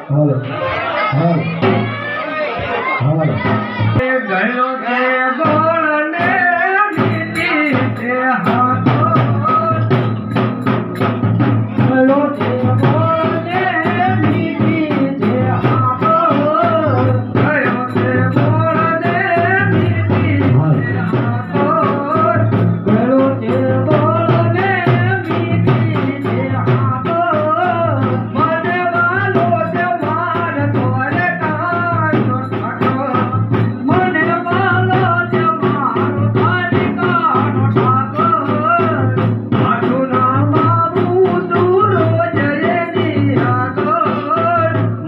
હાલો હાલો હાલો ગયો છે ગોળને મીઠી છે હાથો ગયો છે ગોળને મીઠી છે હાથો ગયો છે ગોળને મીઠી છે હાથો ગયો છે ગોળને મીઠી છે હાથો મને વાલો છે માર તોરે કાયો ઠાઠો મને વાલો છે માર તારી કાનો ઠાઠો આઠું ના બાબુ દૂરો જય નિહાગો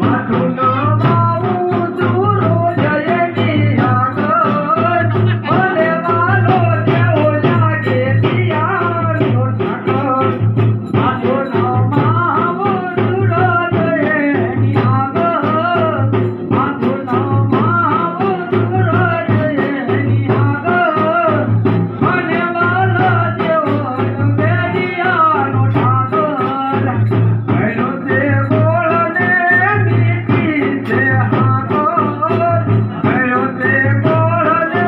માઠું ના બાબુ દૂરો જય નિહાગો મને વાલો છે ઓલા કે પિયાનો ઠાઠો આઠું ના બાબુ દૂરો જય નિહાગો આઠું ના બાબુ દૂરો જય નિહાગો મને વાલો છે ઓલા બેડિયાનો ઠાઠો ગયો છે ગોળને મીઠી છે હાથો ગયો છે ગોળને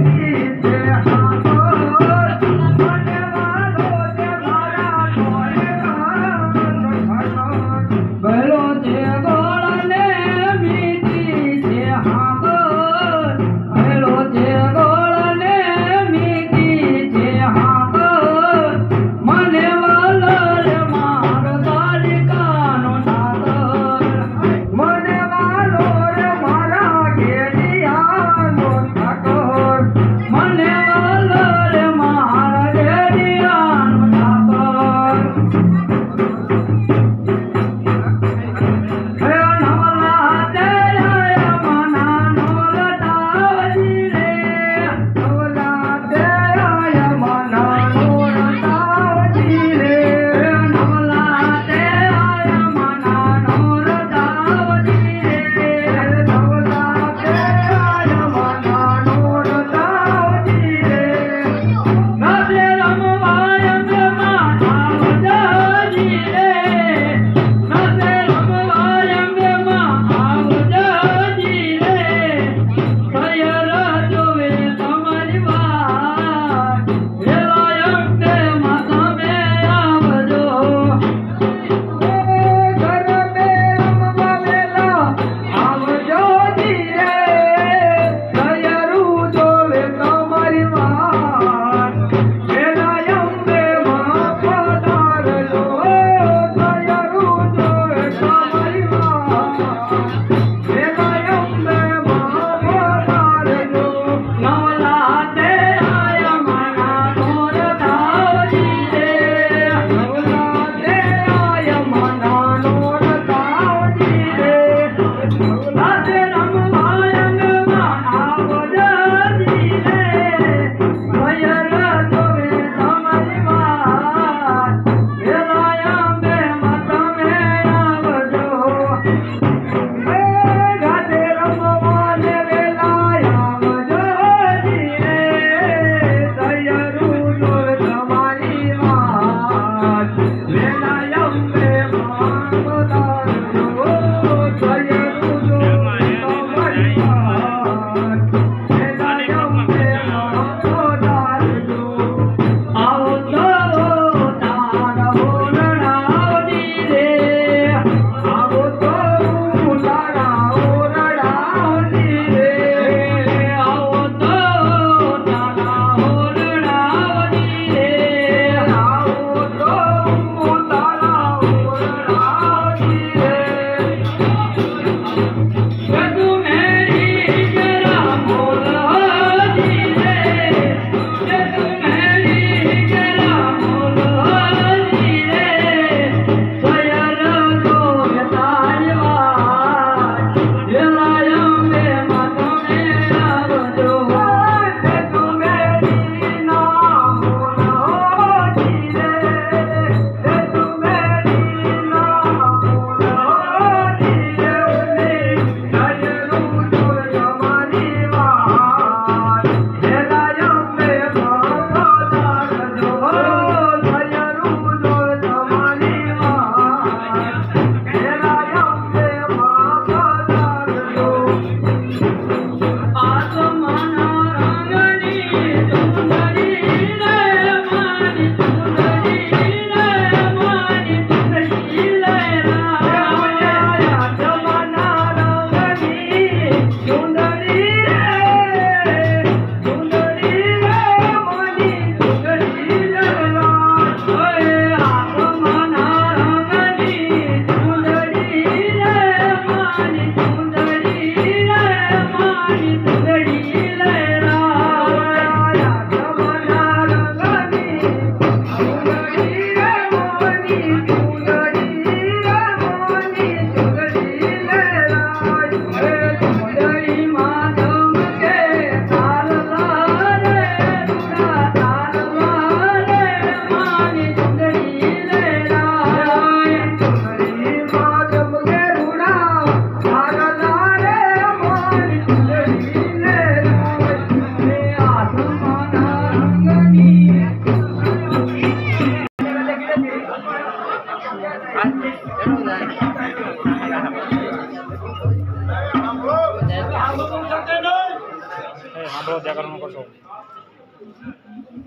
મીઠી છે હાથો મને વાલો છે મારા તોરે કાનો ઠાઠો ગયો છે ગોળને મીઠી છે હાથો ગયો છે ગોળને મીઠી છે હાથો મને વાલો રે મારો તાલિકાનો ઠાઠો મને વાલો રે મારા ઘેડિયાનો ઠાઠો મને વાલો રે મારા ઘેડિયાનો ઠાઠો હે નવલા તે આયા મના નોરતાજી રે નવલા તે આયા મના નોરતાજી રે નવલા તે આયા મના નોરતાજી રે નવલા તે આયા મના નોરતાજી રે નસે રમવાય અંબેમાં આવજાજી રે નસે રમવાય અંબેમાં આવજાજી રે સયર જોવે તમારી વાત વેલાય અંબેમાં તમે આવજો ઘર બે રમવા વેલા આવજોજી રે સયરું જોવે તમારી વાત વેલાય અંબેમાં પધારજો સયરું જોવે તમારી વાત વેલાય અંબેમાં પધારજો નવલા તે આયા મના નોરતાજી રે નવલા તે આયા મના નોરતાજી રે નવલા તે રમવાય અંબેમાં આવજાજી રે સયર જોવે તમારી વાત વેલાય અંબેમાં તમે આવજો હે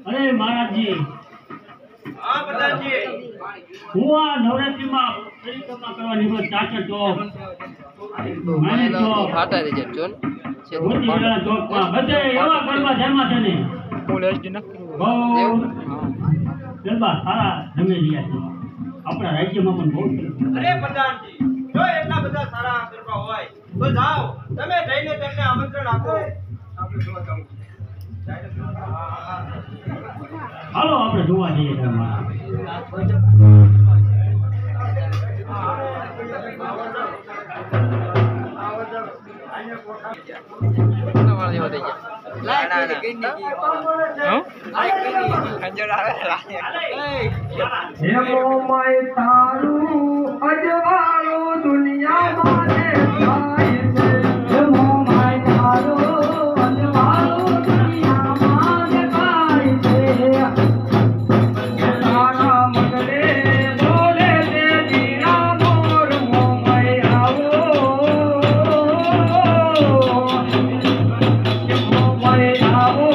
અરે મહારાજજી, હું આ નવરાત્રીમાં પરિક્રમા કરવા નીકળ્યો ચાચર ચોક, માની ચોક, મોતીવાડા ચોકમાં બધે એવા ગરબા જમા છે ને બહુ ગરબા સારા જમી રહ્યા છે. આપણા રાજ્યમાં પણ બહુ અરે પ્રધાનજી, જો એટલા બધા સારા ગરબા હોય તો જાઓ, તમે જઈને તેમને આમંત્રણ આપો. હાલો આપણે જોવા જઈએ ગરબા. હેમો માય તારું અજવાળું દુનિયામાં દેખાય છે. હેમો માય તારું અજવાળું દુનિયામાં દેખાય છે. તારા મગલે બોલે છે જીરા મોર, હો માય આવો, હો માય આવો.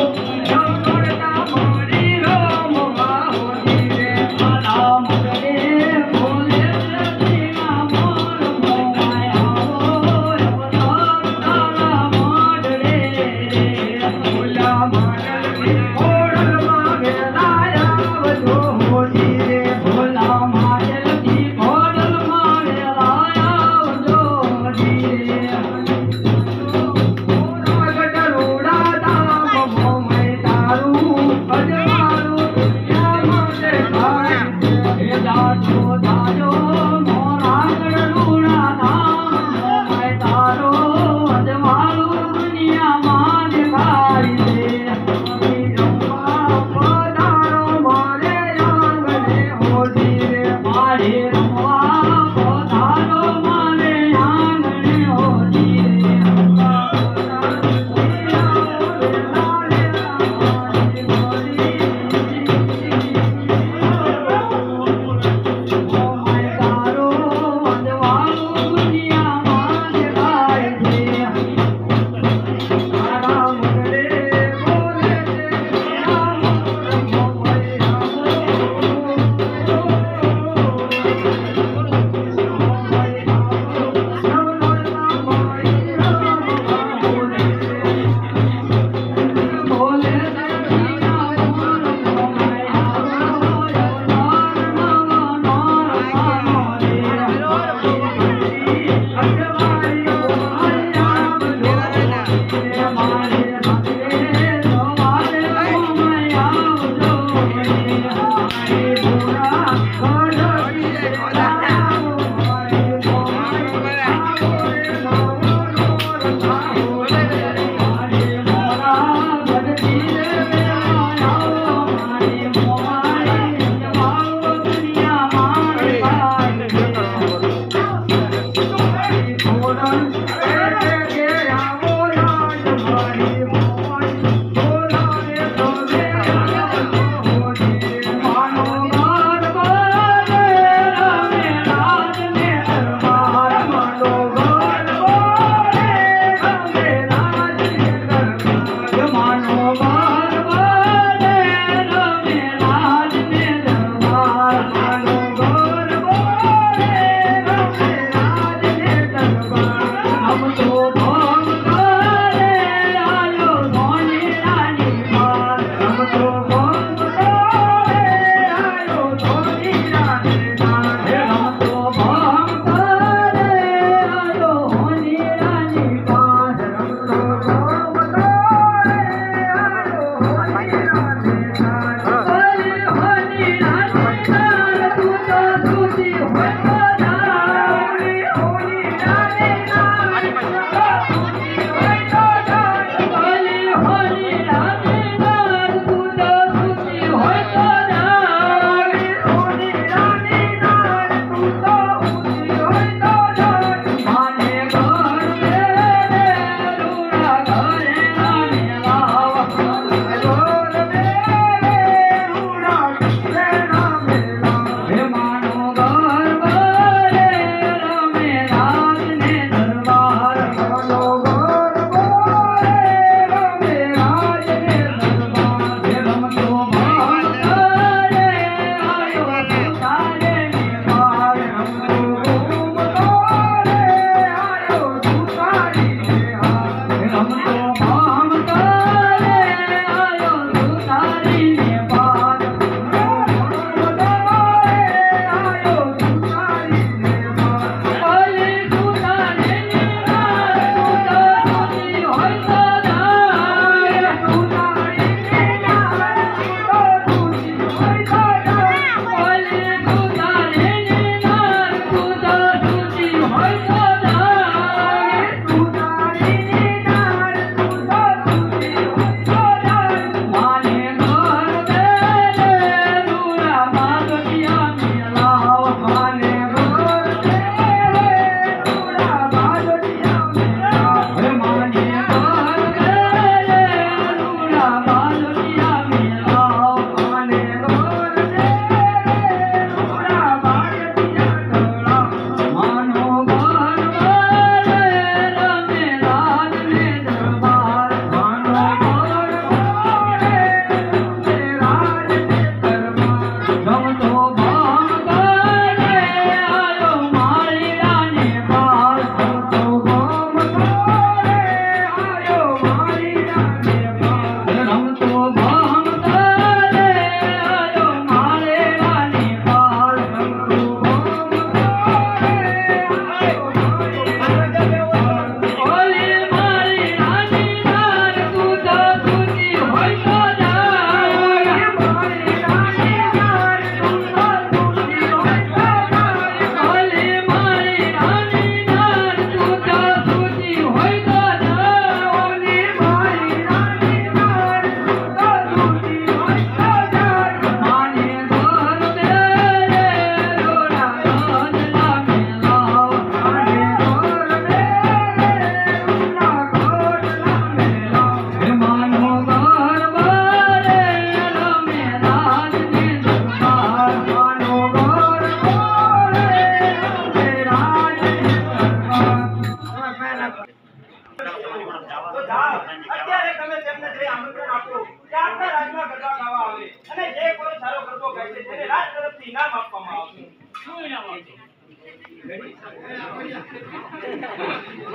તો જાઓ અત્યારે તમે તેમને જે આમંત્રણ આપો કે આપણા રાજમાં ગરબા ગાવા આવે અને જે કોઈ સારો ગરબો ગાય છે તેને રાજ તરફથી ઇનામ આપવામાં આવશે. શું ઇનામ આપશો?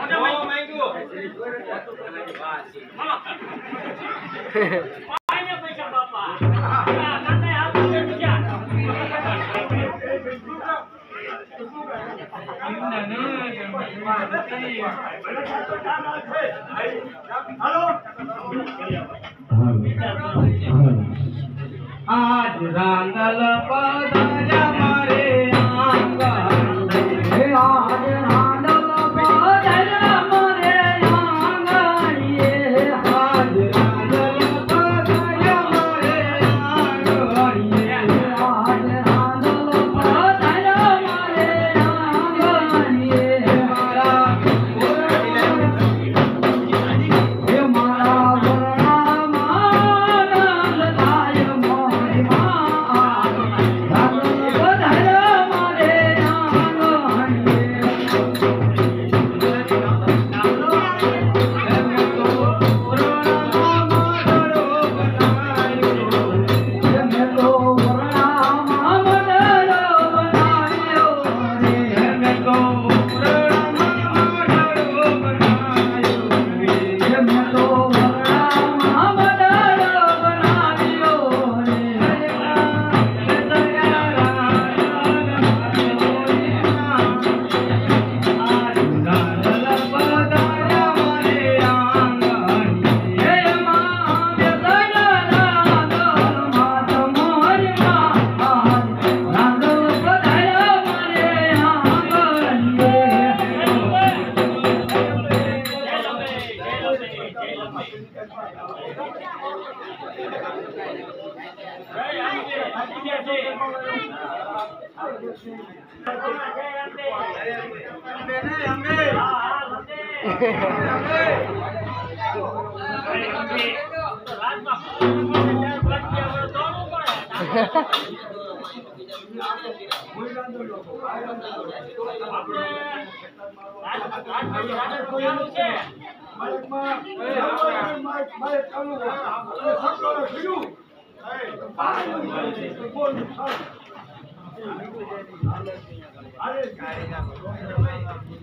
બહુ માંગ્યું. પાઈને પૈસા બાપા આ કાંઈ આપશે બીજા આજ રાંગલ પધાર્યા મારે આંગણ હે આજ રાંગલ પધાર્યા મારે આંગણ એ આજ રાંગલ પધાર્યા મારે આંગણ એ આજ રાંગલ પધાર્યા મારે આંગણ એ મારા હે મારા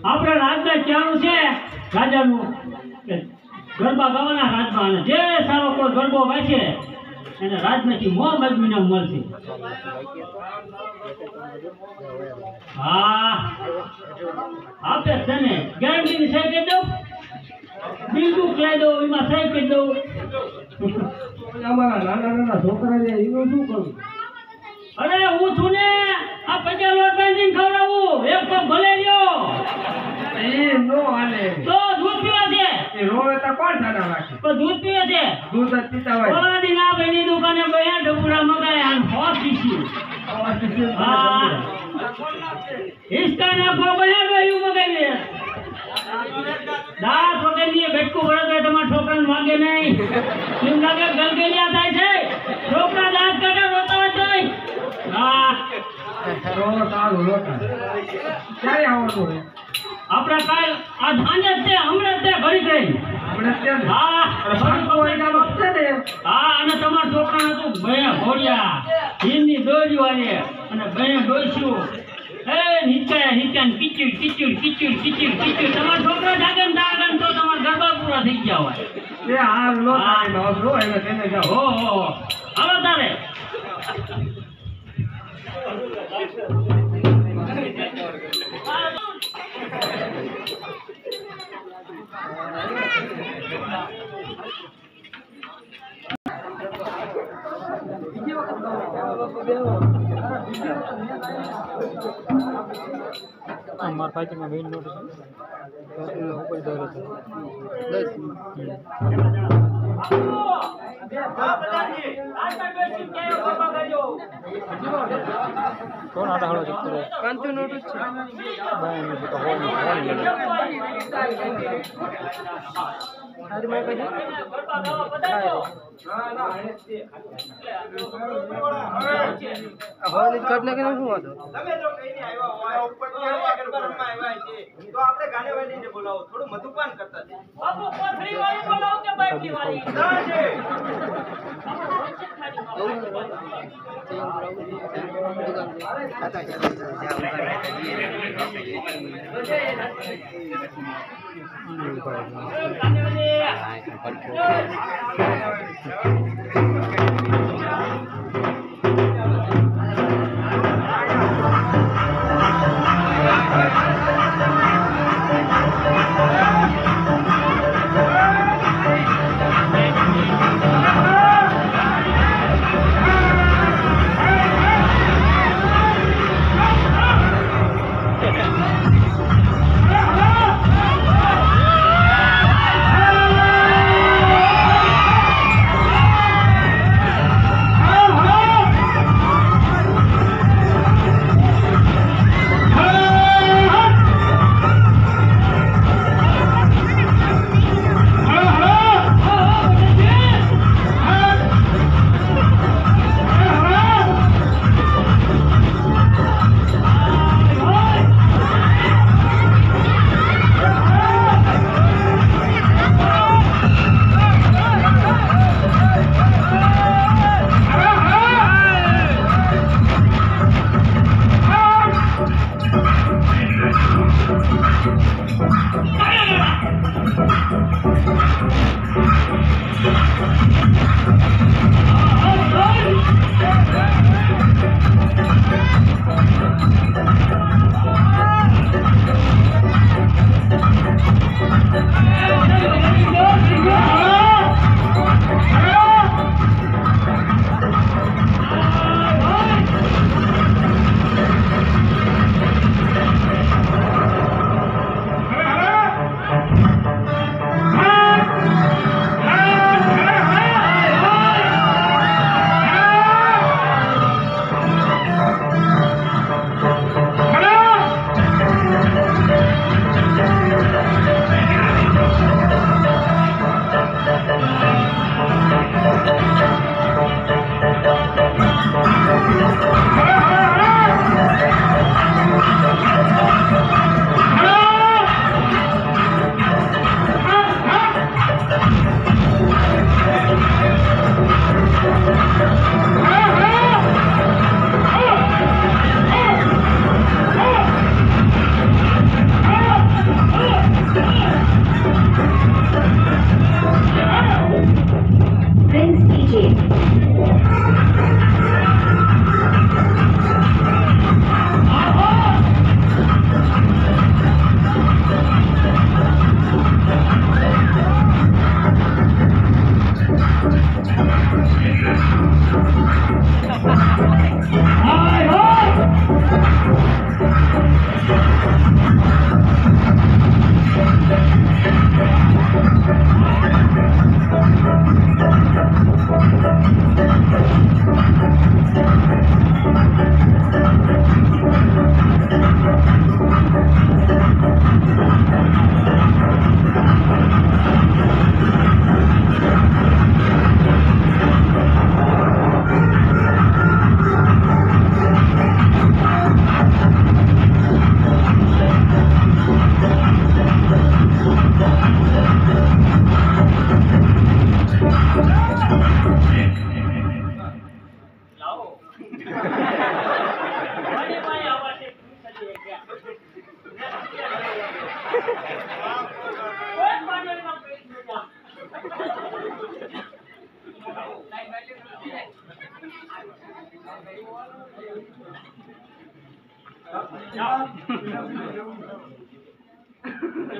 આપણા રાજમાં કહેવાનું છે રાજાનું કે ગરબા ગાવાના રાજમાં અને જે સારો કોઈ ગરબો ગાશે એને રાજમાંથી મોં મજમીને મળશે. હા આપે તને ગેરંટીની સહી કરી દઉં, બિલકુલ કહી દઉં, એમાં સહી કરી દઉં. અમારા નાના છોકરા છે એનું શું કરું? અરે હું છું ને આ પચાસ લોટ બાંધીને ખવડાવું, એક પગ ભલે રહ્યો એ નો હાલે. તો દૂધ પીવા છે એ રોવે તો કોણ સાડા રાખે? તો દૂધ પીવે છે. દૂધ જ પીતા હોય. ઓલા દી ના ભાઈની દુકાને ગયા ઢબુડા મગાયા અને હોશ દીશું. હા હિસ્કા નાખો બન્યા ગયું મગાવી દાળ વગરની બેટકું વળે તો તમારા છોકરાને વાગે નહીં. એમ લાગે ગલગલિયા થાય છે, છોકરા દાંત કાઢે રોતા હોય તોય. હા રોવો સારું રોતા. ક્યારે આવવાનું હોય? આપણે કાલ આ સાંજે જ છે, હમણાં જ છે, ઘડી ગઈ. આપણે ત્યાં હા છે ને હા અને તમારા છોકરાને તું ભયા ઘોડિયા હિમની દોરી વાળે અને ભયા ડોસ્યું એ નીચા કિચડ કિચડ કિચડ કિચડ કિચડ તમારા છોકરા જાગે ને જાગે તો તમારા ગરબા પૂરા થઈ ગયા હોય. એ હાલ નો થાય નો રો એને તેને જાઓ. હો હાલો તારે મારા પાછળમાં મેઇન નોટ છે ઉપર દોરે છે કોણ આટા હળો છે કાંતુ નોટ છે બાય ને તો હોલ આજ મેં કહી હોલ કાઢને કે શું હતો તમે જો કઈને આવ્યા હોય ઉપર ગરબા રમવા આવ્યા છે તો આપણે ગાને વાળીને બોલ બોલાવો, થોડું મધુપાન કરતા જજો. બાપુ કોથળી વાળી બોલાવો કે બાટલી વાળી? સાંજે.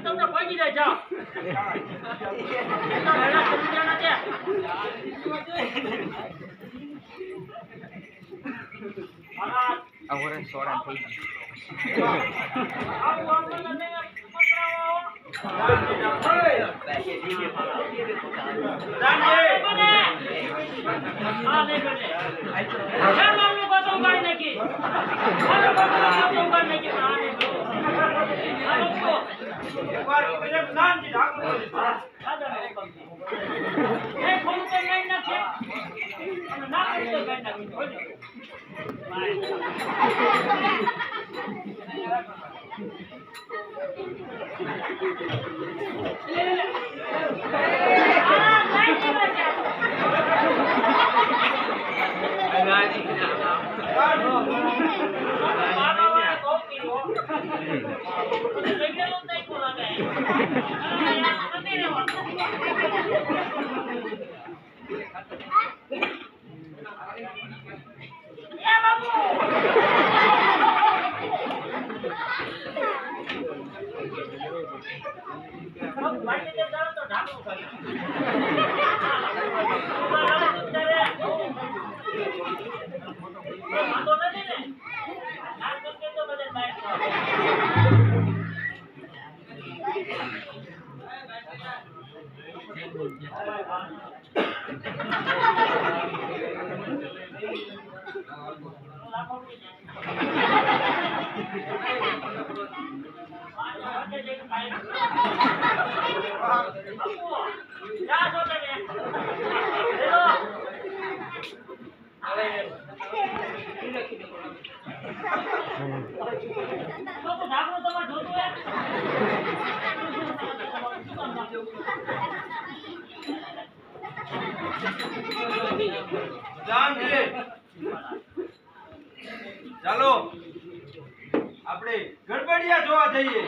તમને પહોંચી જાય જાઓ ચાલો આપણે ગડબડિયા જોવા જઈએ.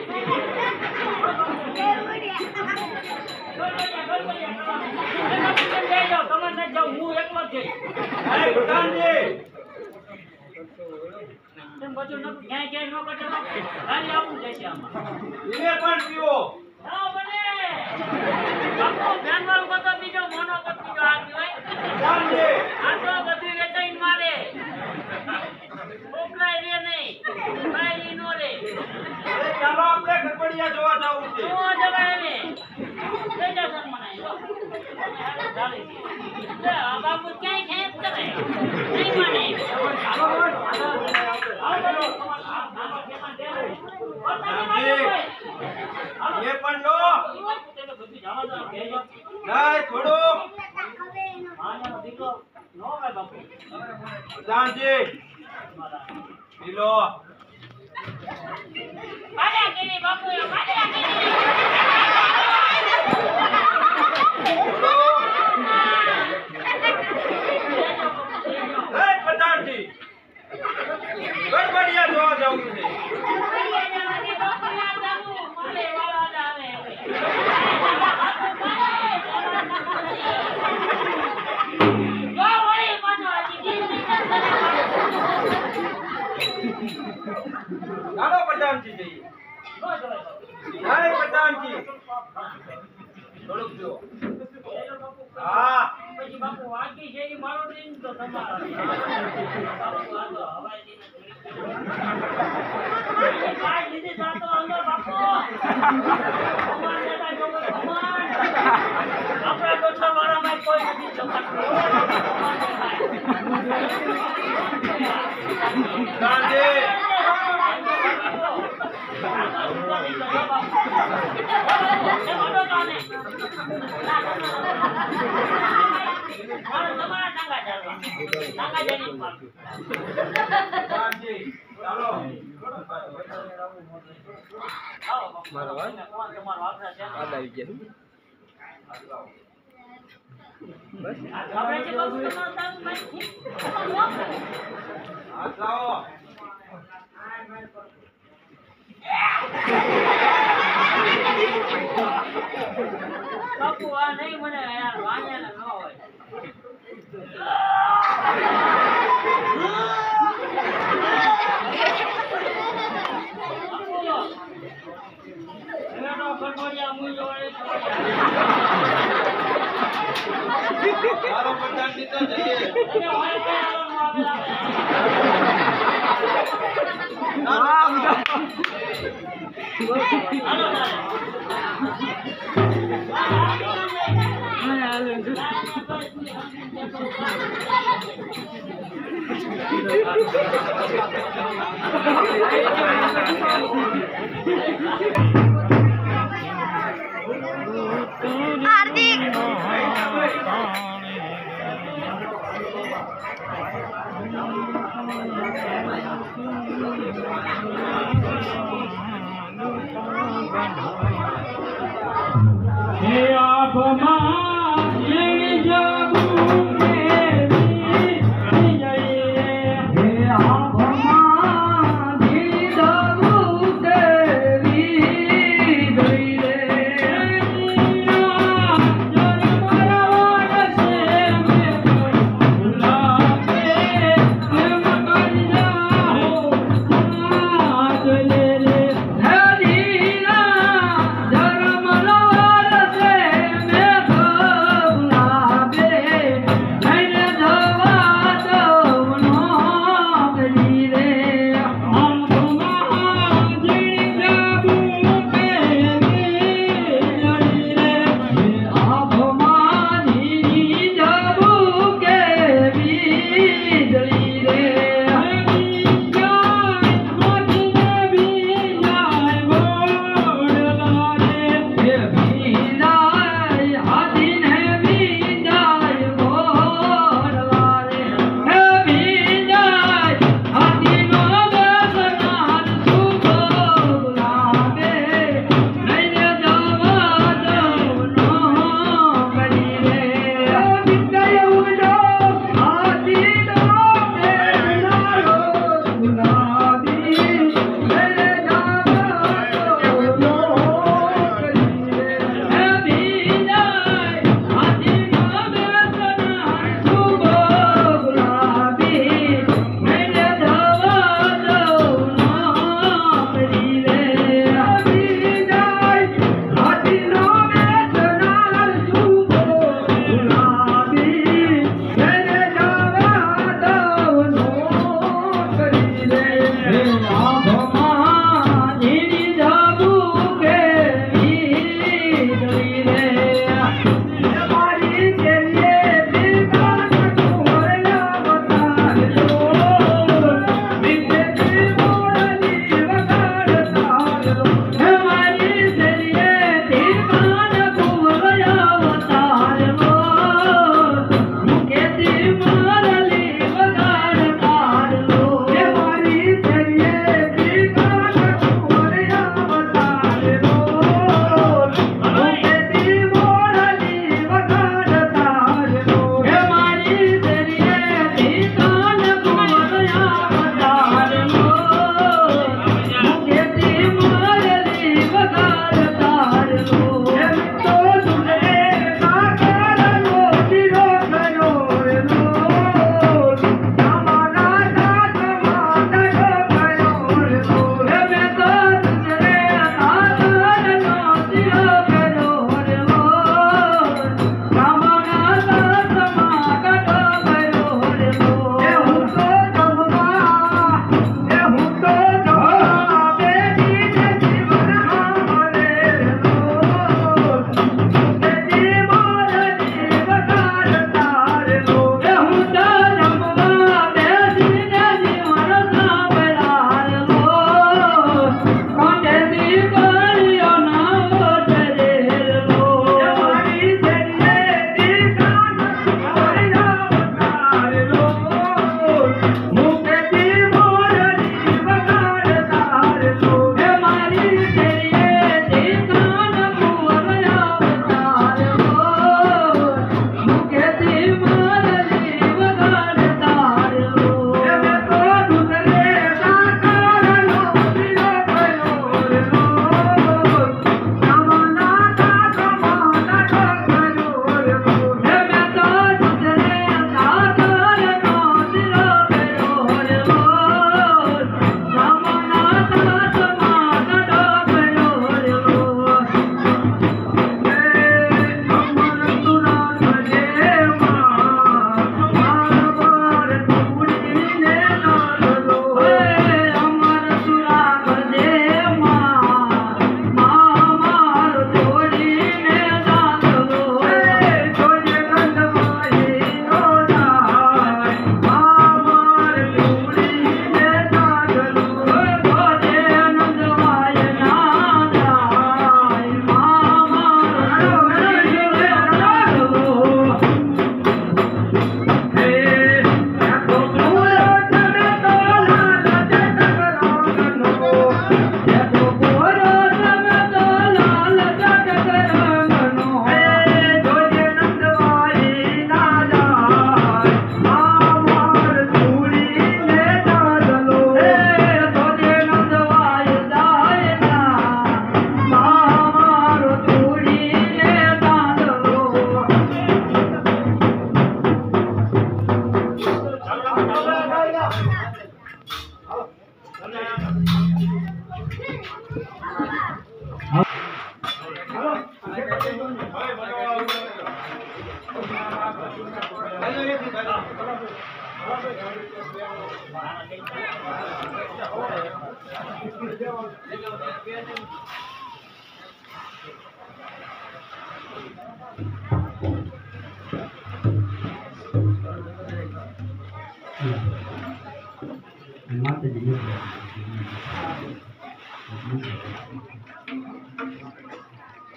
અરે પ્રધાનજી, એને પણ પીવો. પ્રધાનજી, અરે ચાલો આપણે ગડબડિયા જોવા જવું છે. બાપુ ક્યાંય ખેત કરે નહીં માને એ પણ લો. નહીં થોડું. પ્રધાનજી, પી લો. પ્રધાનજી, ગડબડિયા જોવા જવું છે. ચાલો પ્રધાનજી જઈએ. નહીં પ્રધાનજી, થોડુંક જો. હા, પછી બાપુ વાકી છે ઈ મારો દિન તો તમારો બાપુ આ તો હવાઈ દિન કાઈ લીધી સાતો અંદર બાપુ ભગવાન દેતા જો ભગવાન આપણા ડોઠા વાળામાં કોઈ નથી ચમકતો પ્રધાનજી, પ્રધાનજી, ચાલો. હાથ લાવો. બાપુ આ નહીં મને યાર વાણિયાને ન હોય ચાલો પ્રધાનજી તો જઈએ. हार्दिक આંખમાં ઝીણી જબું કેવી જઈએ. હે આંખમાં ઝીણી જબું કેવી જોઈએ. હે દીના ધર્મનો રસે મેં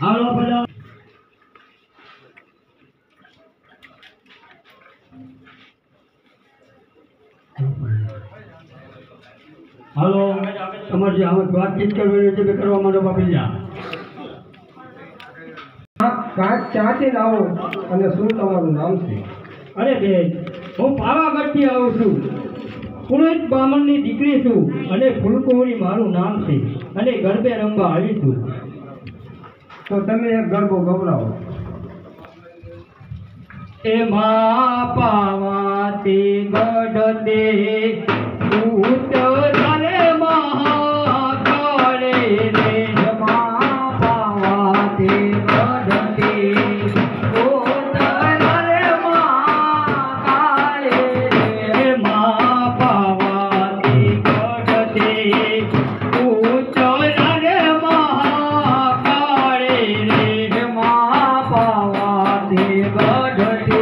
હાલો બધા હાલો તમારે જે આમાં વાતચીત કરવાની છે તે કરવા માંડો બાપી જા કાંઈક ક્યાંથી લાવો અને શું તમારું નામ છે? અરે બેન હું પાવાગઢથી આવું છું પુરોહિત બ્રાહ્મણની દીકરી છું અને ફૂલકુંવરી મારું નામ છે અને ગરબે રમવા આવી છું. તો તમે એક ગરબો ગવડાવો. એમાં પાવાતી ગઢતે ઉતરે મહાકાળે રે એમાં પાવાતી ગઢતે ઉતરે મહાકાળે રે એમાં પાવાતી ગઢતે ઉતરે મહાકાળે રે એમાં પાવાતી ગઢતે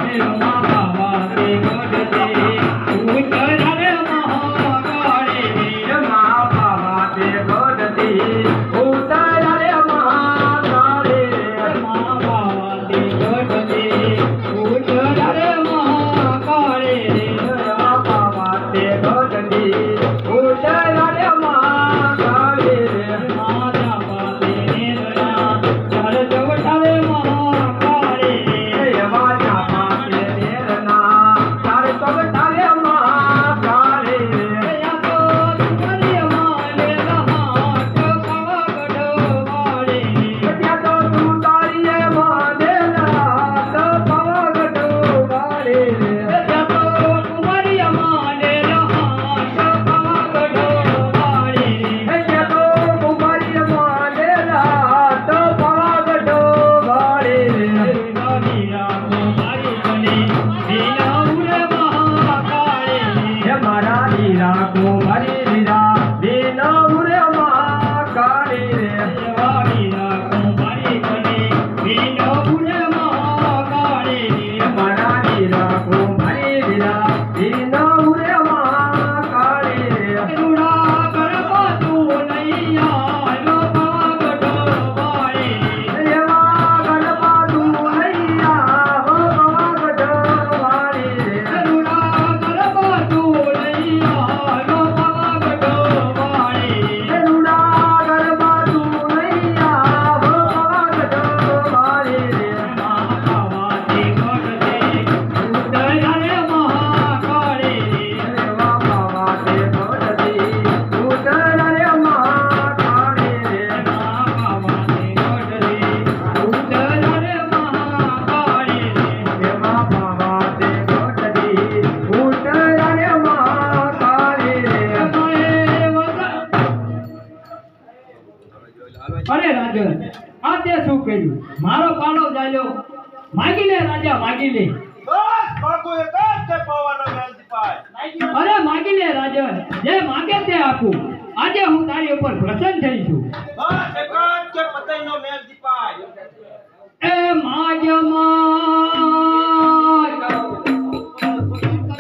Hare Rama શું કર્યું? મારો પાડો ચાલ્યો. માગી લે રાજા, માગી લે. બસ બાપુ એક જ છે પાવાનો મેલદીપાઈ. અરે માગી લે રાજા, જે માગે તે આપું. આજે હું તારી ઉપર પ્રસન્ન થઈ છું. બસ એક જ છે પતઈનો મેલદીપાઈ. એ માગ માગ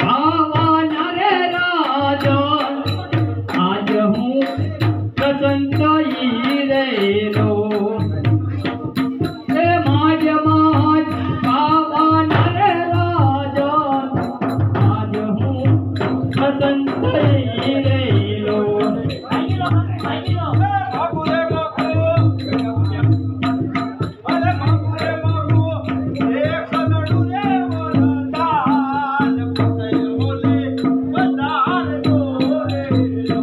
પાવાના રે રાજા, આજ હું પ્રસન્ન થઈ રેલો. એ માગ માગ પાવાના રે રાજા, આજ હું પ્રસન્ન થઈ રેલો. બાપુ રે બાપુ. અરે બાપુ રે બાપુ. એક સદડું રે વરદાન પતઈ બોલે વરદાન બોલેલો.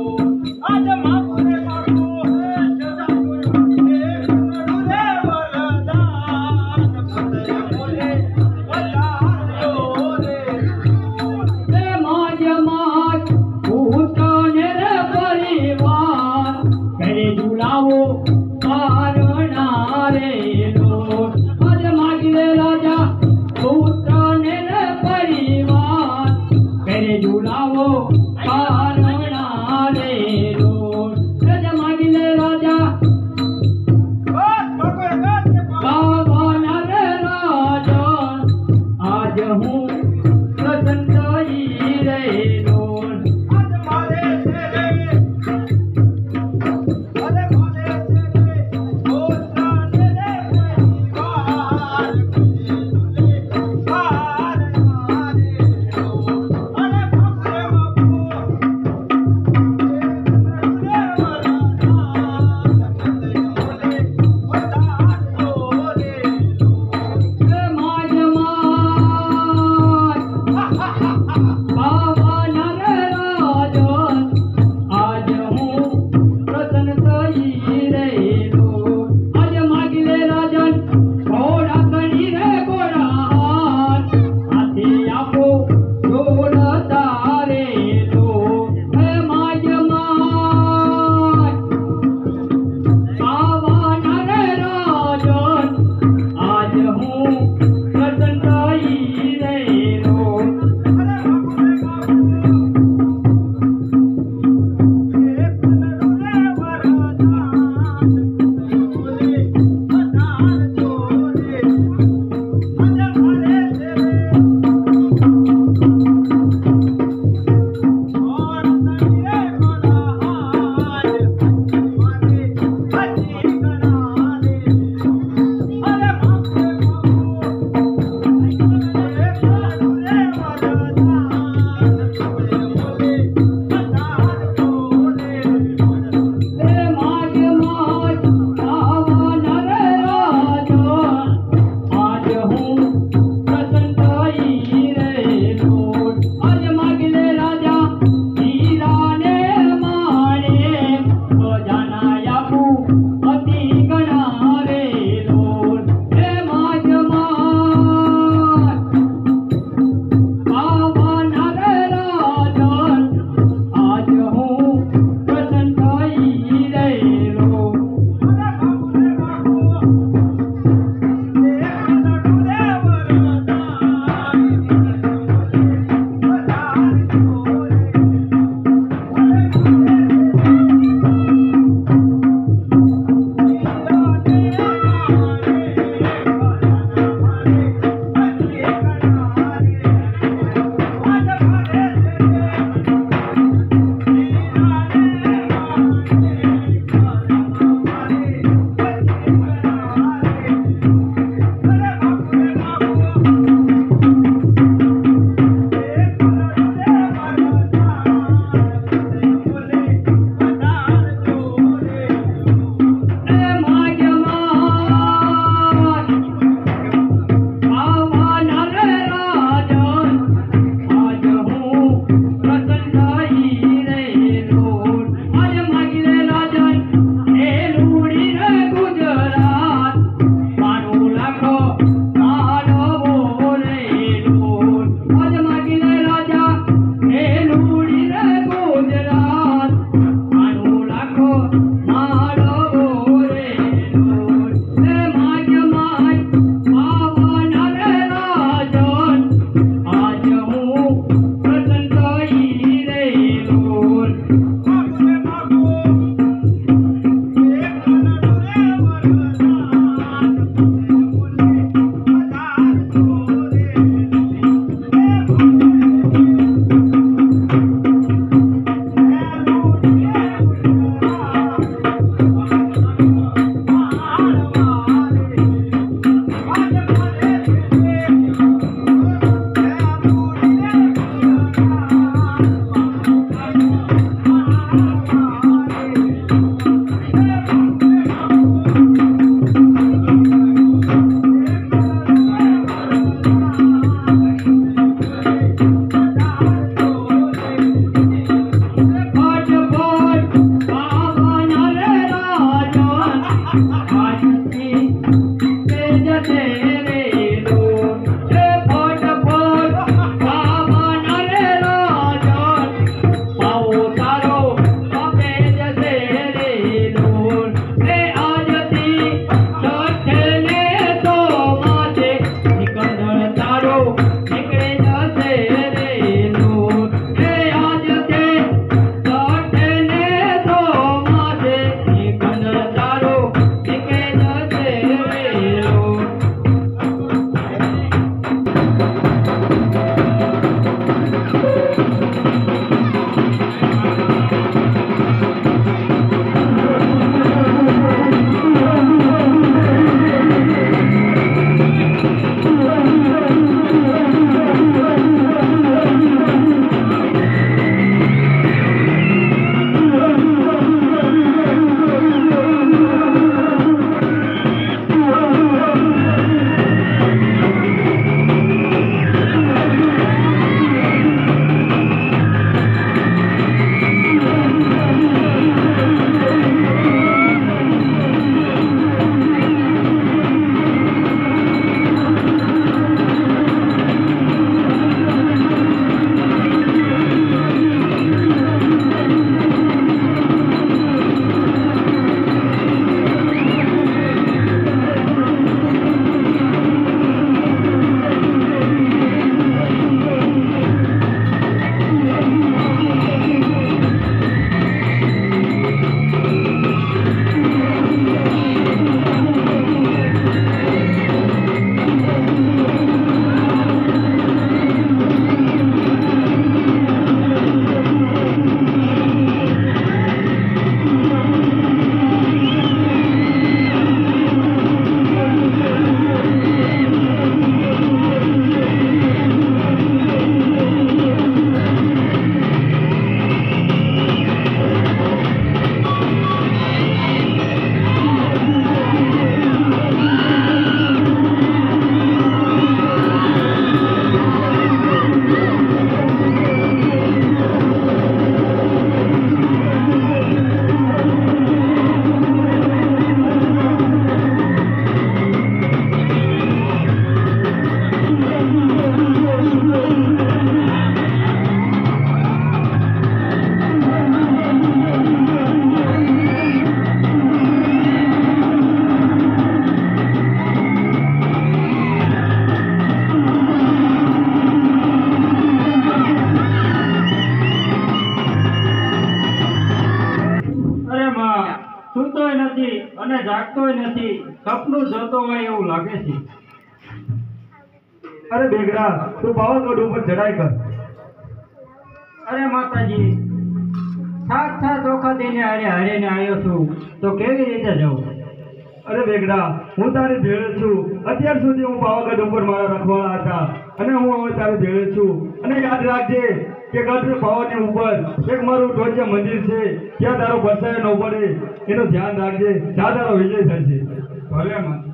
આજે બાપુ રે બાપુ. એક સદડું રે વરદાન પતઈ બોલે વરદાન બોલેલો. એ માગ માગ ભૂતને રે પરિવાર, કરે ઝુલાવો કારણા રેલો. આજ માગી લે રાજા, ભૂતને રે પરિવાર, કરે ઝુલાવો કારણા રેલો. આજ માગી લે રાજા, બસ બાપુ એક જ છે પાવાનો. પાવાના રે રાજા, આજ હું પ્રસન્ન થઈ રેલો. આજ મારે છે રે. અરે મારે છે રે. પોતાને રે પરિવાર ઝૂલે પાર મારેલો. અરે બાપુ રે બાપુ. માતાજી અને જાગતોય નથી, સપનું જોતો હોય એવું લાગે છે. અરે બેગડા, તું પાવાગઢ ઉપર ચડાઈ કર. અરે માતાજી, સાત ચોખા દઈને હારે ને આવ્યો છું, તો કેવી રીતે જવું? અરે બેગડા, હું તારી ભેળે છું. અત્યાર સુધી હું પાવાગઢ ઉપર મારા રખવાળા હતા અને હું હવે તારી ભેળે છું. અને યાદ રાખજે કે ગઢ પાવાની ઉપર એક મારું ઢોલિયા મંદિર છે, ત્યાં તારો પરસાયો ન પડે એનું ધ્યાન રાખજે. ત્યાં તારો વિજય થશે. ભલે માતા.